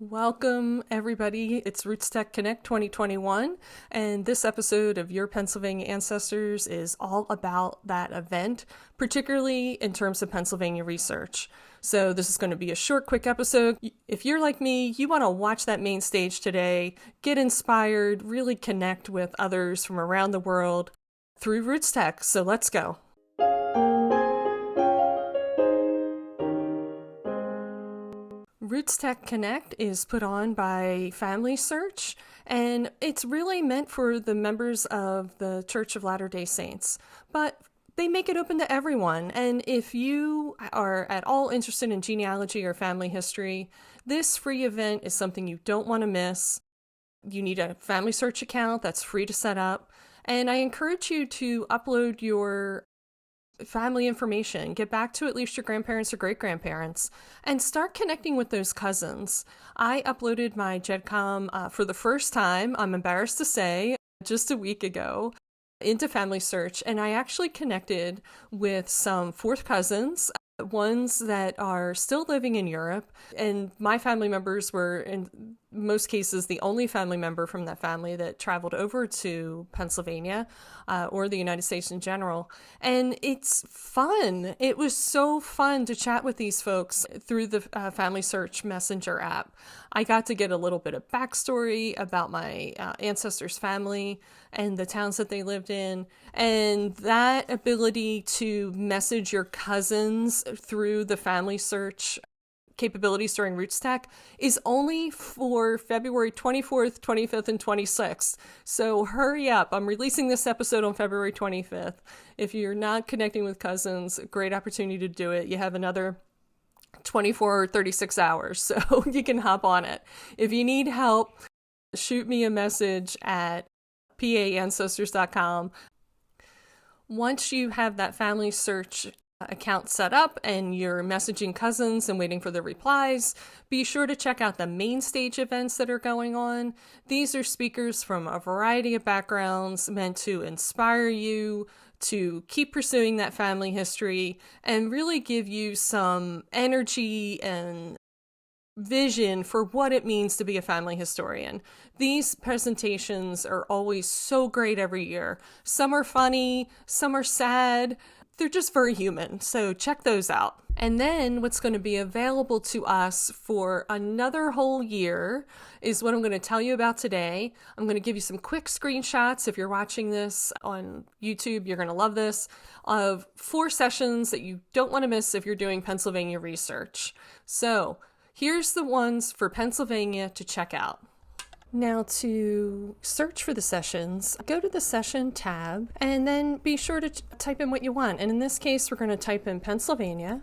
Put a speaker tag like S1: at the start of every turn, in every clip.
S1: Welcome, everybody. It's RootsTech Connect 2021, and this episode of Your Pennsylvania Ancestors is all about that event, particularly in terms of Pennsylvania research. So this is going to be a short, quick episode. If you're like me, you want to watch that main stage today, get inspired, really connect with others from around the world through RootsTech. So let's go. RootsTech Connect is put on by Family Search, and it's really meant for the members of the Church of Latter-day Saints, but they make it open to everyone. And if you are at all interested in genealogy or family history, this free event is something you don't want to miss. You need a Family Search account that's free to set up, and I encourage you to upload your family information, get back to at least your grandparents or great-grandparents, and start connecting with those cousins. I uploaded my GEDCOM for the first time, I'm embarrassed to say, just a week ago, into Family Search, and I actually connected with some fourth cousins, ones that are still living in Europe, and my family members were, in most cases, the only family member from that family that traveled over to Pennsylvania or the United States in general. And it's fun. It was so fun to chat with these folks through the Family Search Messenger app. I got to get a little bit of backstory about my ancestors' family and the towns that they lived in. And that ability to message your cousins through the Family Search capabilities during RootsTech is only for February 24th, 25th, and 26th. So hurry up. I'm releasing this episode on February 25th. If you're not connecting with cousins, great opportunity to do it. You have another 24 or 36 hours, so you can hop on it. If you need help, shoot me a message at paancestors.com. Once you have that Family Search account set up and you're messaging cousins and waiting for the replies, be sure to check out the main stage events that are going on. These are speakers from a variety of backgrounds meant to inspire you to keep pursuing that family history and really give you some energy and vision for what it means to be a family historian. These presentations are always so great every year. Some are funny, some are sad. They're just very human, so check those out. And then what's going to be available to us for another whole year is what I'm going to tell you about today. I'm going to give you some quick screenshots. If you're watching this on YouTube, you're going to love this, of 4 sessions that you don't want to miss if you're doing Pennsylvania research. So here's the ones for Pennsylvania to check out. Now, to search for the sessions, go to the session tab and then be sure to type in what you want. And in this case, we're going to type in Pennsylvania.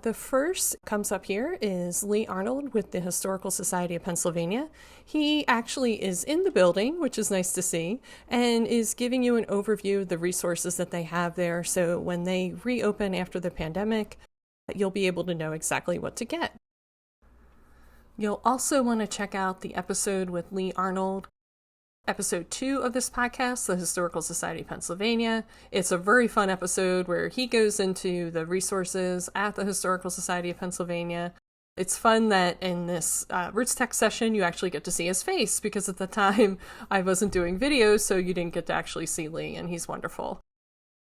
S1: The first comes up here is Lee Arnold with the Historical Society of Pennsylvania. He actually is in the building, which is nice to see, and is giving you an overview of the resources that they have there. So when they reopen after the pandemic, you'll be able to know exactly what to get. You'll also want to check out the episode with Lee Arnold, episode 2 of this podcast, the Historical Society of Pennsylvania. It's a very fun episode where he goes into the resources at the Historical Society of Pennsylvania. It's fun that in this RootsTech session, you actually get to see his face, because at the time I wasn't doing videos, so you didn't get to actually see Lee, and he's wonderful.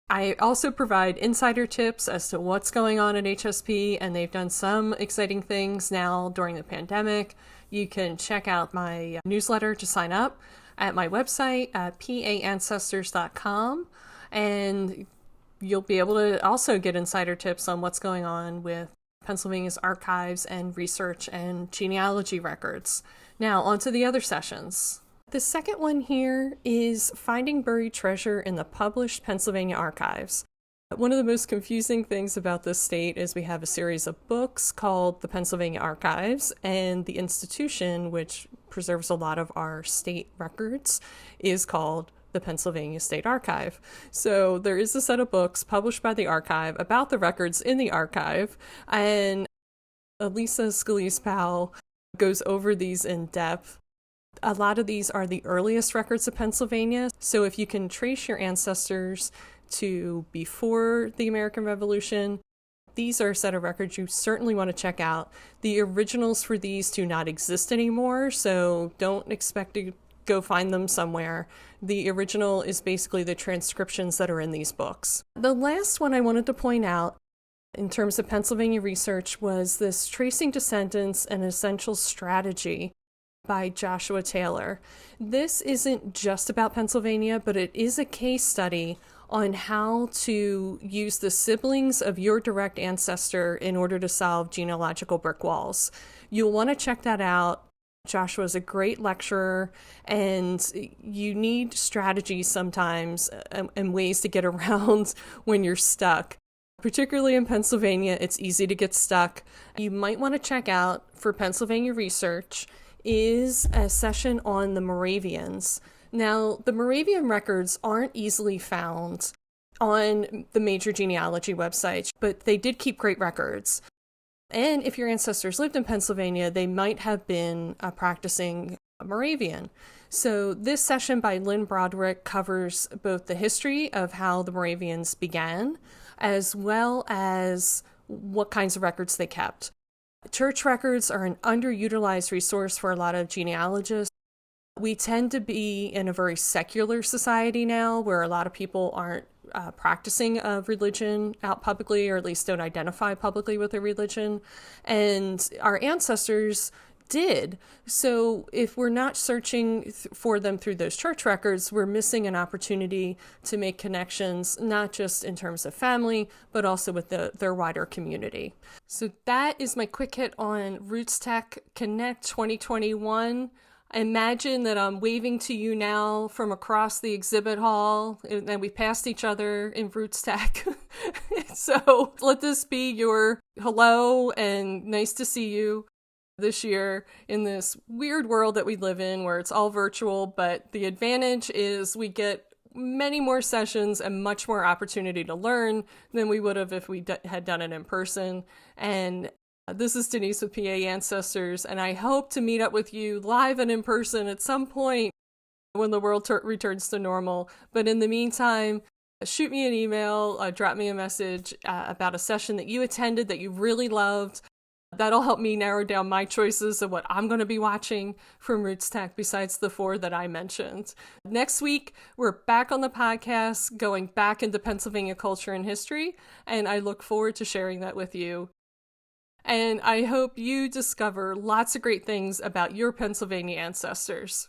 S1: I also provide insider tips as to what's going on at HSP, and they've done some exciting things now during the pandemic. You can check out my newsletter to sign up at my website at paancestors.com, and you'll be able to also get insider tips on what's going on with Pennsylvania's archives and research and genealogy records. Now, on to the other sessions. The second one here is Finding Buried Treasure in the Published Pennsylvania Archives. One of the most confusing things about this state is we have a series of books called the Pennsylvania Archives, and the institution, which preserves a lot of our state records, is called the Pennsylvania State Archive. So there is a set of books published by the archive about the records in the archive, and Elisa Scalise-Powell goes over these in depth. A lot of these are the earliest records of Pennsylvania, so if you can trace your ancestors to before the American Revolution, these are a set of records you certainly want to check out. The originals for these do not exist anymore, so don't expect to go find them somewhere. The original is basically the transcriptions that are in these books. The last one I wanted to point out in terms of Pennsylvania research was this Tracing Descendants, an Essential Strategy by Joshua Taylor. This isn't just about Pennsylvania, but it is a case study on how to use the siblings of your direct ancestor in order to solve genealogical brick walls. You'll want to check that out. Joshua is a great lecturer, and you need strategies sometimes and ways to get around when you're stuck. Particularly in Pennsylvania, it's easy to get stuck. You might want to check out, for Pennsylvania research, is a session on the Moravians. Now, the Moravian records aren't easily found on the major genealogy websites, but they did keep great records. And if your ancestors lived in Pennsylvania, they might have been practicing Moravian. So this session by Lynn Broderick covers both the history of how the Moravians began, as well as what kinds of records they kept. Church records are an underutilized resource for a lot of genealogists. We tend to be in a very secular society now where a lot of people aren't practicing a religion out publicly, or at least don't identify publicly with a religion. And our ancestors did. So if we're not searching for them through those church records, we're missing an opportunity to make connections, not just in terms of family, but also with their wider community. So that is my quick hit on RootsTech Connect 2021. Imagine that I'm waving to you now from across the exhibit hall, and we passed each other in RootsTech. So let this be your hello and nice to see you this year in this weird world that we live in where it's all virtual, but the advantage is we get many more sessions and much more opportunity to learn than we would have if we had done it in person. And this is Denise with PA Ancestors, and I hope to meet up with you live and in person at some point when the world returns to normal. But in the meantime, shoot me an email, drop me a message about a session that you attended that you really loved. That'll help me narrow down my choices of what I'm going to be watching from RootsTech besides the 4 that I mentioned. Next week, we're back on the podcast, going back into Pennsylvania culture and history, and I look forward to sharing that with you. And I hope you discover lots of great things about your Pennsylvania ancestors.